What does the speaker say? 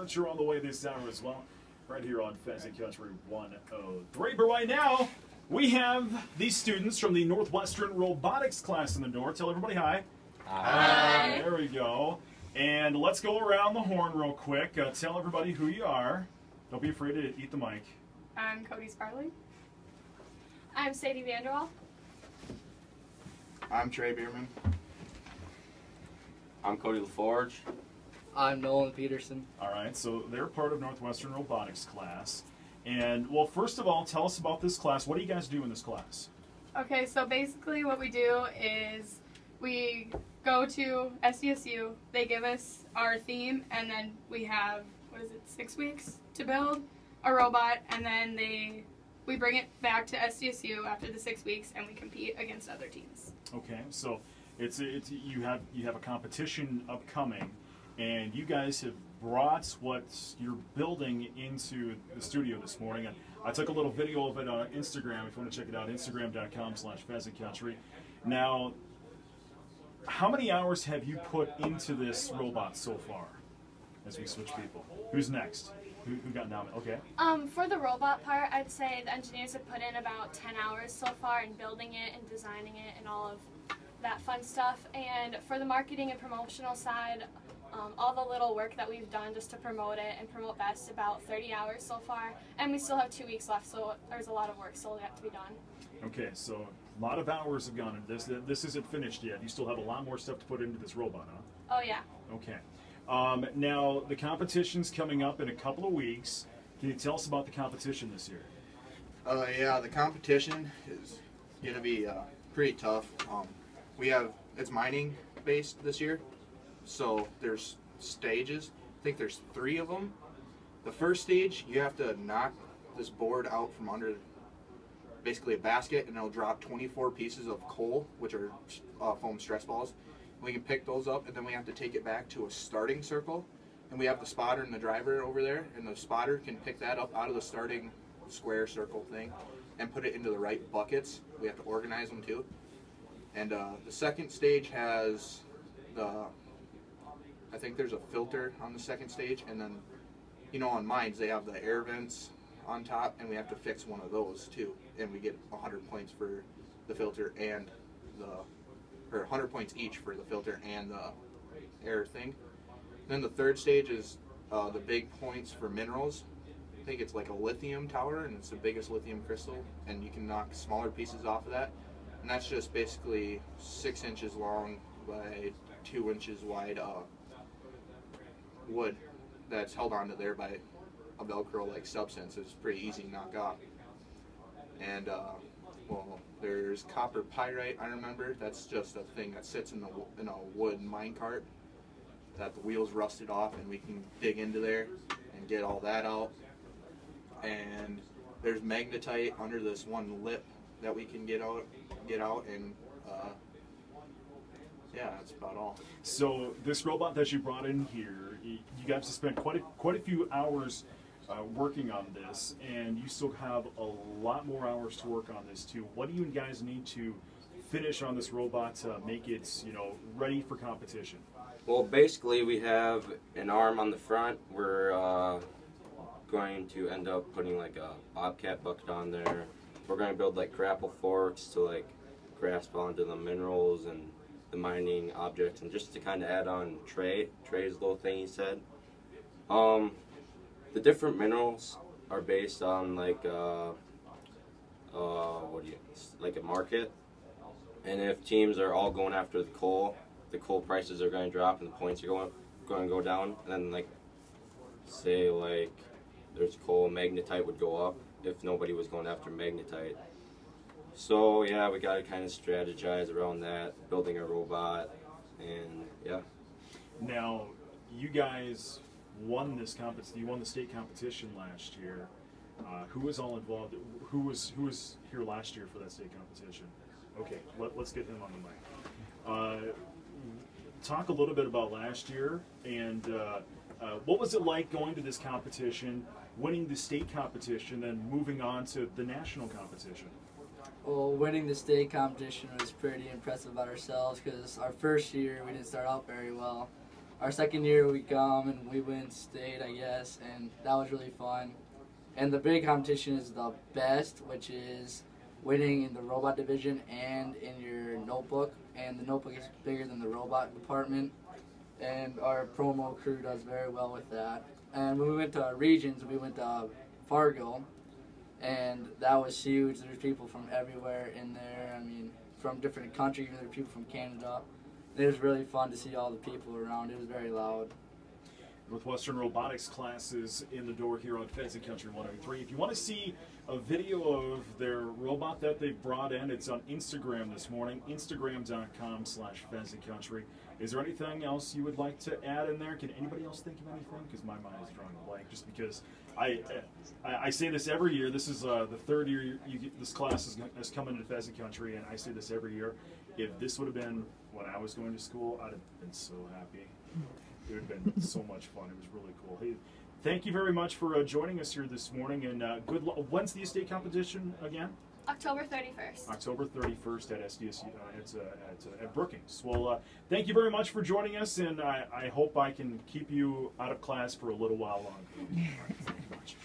Furniture on the way this hour as well, right here on Pheasant Country 103. But right now, we have these students from the Northwestern Robotics class in the door. Tell everybody hi. Hi. There we go. And let's go around the horn real quick. Tell everybody who you are. Don't be afraid to eat the mic. I'm Cody Sparling. I'm Sadie Vanderwall. I'm Trey Bierman. I'm Cody LaForge. I'm Nolan Peterson. All right, so they're part of Northwestern Robotics class. And, well, first of all, tell us about this class. What do you guys do in this class? Okay, so basically what we do is we go to SDSU, they give us our theme, and then we have, 6 weeks to build a robot, and then we bring it back to SDSU after the 6 weeks, and we compete against other teams. Okay, so it's you have a competition upcoming, and you guys have brought what you're building into the studio this morning. And I took a little video of it on Instagram. If you want to check it out, Instagram.com/PheasantCountry. Now, how many hours have you put into this robot so far? As we switch people, who's next? Who got nominated? Okay. For the robot part, I'd say the engineers have put in about 10 hours so far in building it and designing it and all of that fun stuff. And for the marketing and promotional side, all the little work that we've done just to promote it and promote Best, about 30 hours so far. And we still have 2 weeks left, so there's a lot of work still yet to be done. Okay, so a lot of hours have gone into this. This isn't finished yet. You still have a lot more stuff to put into this robot, huh? Oh, yeah. Okay. Now, the competition's coming up in a couple of weeks. Can you tell us about the competition this year? Yeah, the competition is going to be pretty tough. It's mining based this year, so there's stages. I think there's 3 of them. The first stage, you have to knock this board out from under basically a basket, and it'll drop 24 pieces of coal, which are foam stress balls. We can pick those up, and then we have to take it back to a starting circle, and we have the spotter and the driver over there, and the spotter can pick that up out of the starting square circle thing and put it into the right buckets. We have to organize them too. And the second stage has I think there's a filter on the second stage, and then, on mines they have the air vents on top, and we have to fix one of those too, and we get 100 points for the filter and or 100 points each for the filter and the air thing. Then the third stage is the big points for minerals. I think it's like a lithium tower, and it's the biggest lithium crystal, and you can knock smaller pieces off of that. And that's just basically 6 inches long by 2 inches wide wood that's held onto there by a Velcro-like substance. It's pretty easy to knock off. And there's copper pyrite, I remember. That's just a thing that sits in a wood mine cart that the wheels rusted off, and we can dig into there and get all that out. And there's magnetite under this one lip that we can get out, and yeah, that's about all. So this robot that you brought in here, you guys have spent quite a few hours working on this, and you still have a lot more hours to work on this too. What do you guys need to finish on this robot to make it, ready for competition? Well, basically we have an arm on the front. We're going to end up putting like a bobcat bucket on there. We're going to build like grapple forks to like grasp onto the minerals and the mining objects, and just to kind of add on Trey's little thing he said. The different minerals are based on like a market, and if teams are all going after the coal prices are going to drop and the points are going to go down. And then like say like there's coal, magnetite would go up if nobody was going after magnetite. So yeah, we got to kind of strategize around that, building a robot, and yeah. Now, you guys won this competition. You won the state competition last year. Who was all involved? Who was here last year for that state competition? Okay, let's get him on the mic. Talk a little bit about last year, and what was it like going to this competition, winning the state competition, and moving on to the national competition? Well, winning the state competition was pretty impressive about ourselves, because our first year we didn't start out very well. our second year we come and we win state, I guess, and that was really fun. And the big competition is the best, which is winning in the robot division and in your notebook. And the notebook is bigger than the robot department. And our promo crew does very well with that. And when we went to our regions, we went to Fargo, and that was huge. There's people from everywhere in there. I mean, from different countries. There were people from Canada. It was really fun to see all the people around. It was very loud. Northwestern Robotics classes in the door here on Pheasant Country 103. If you want to see a video of their robot that they brought in, it's on Instagram this morning, instagram.com/pheasantcountry. Is there anything else you would like to add in there? Can anybody else think of anything? Because my mind is drawing a blank. Just because I say this every year. This is the third year this class has come into Pheasant Country, and I say this every year. If this would have been when I was going to school, I'd have been so happy. It would have been so much fun. It was really cool. Hey, thank you very much for joining us here this morning, and good luck. When's the estate competition again? October 31st. October 31st at SDSU. At Brookings. Well, thank you very much for joining us, and I hope I can keep you out of class for a little while longer. Thank you much.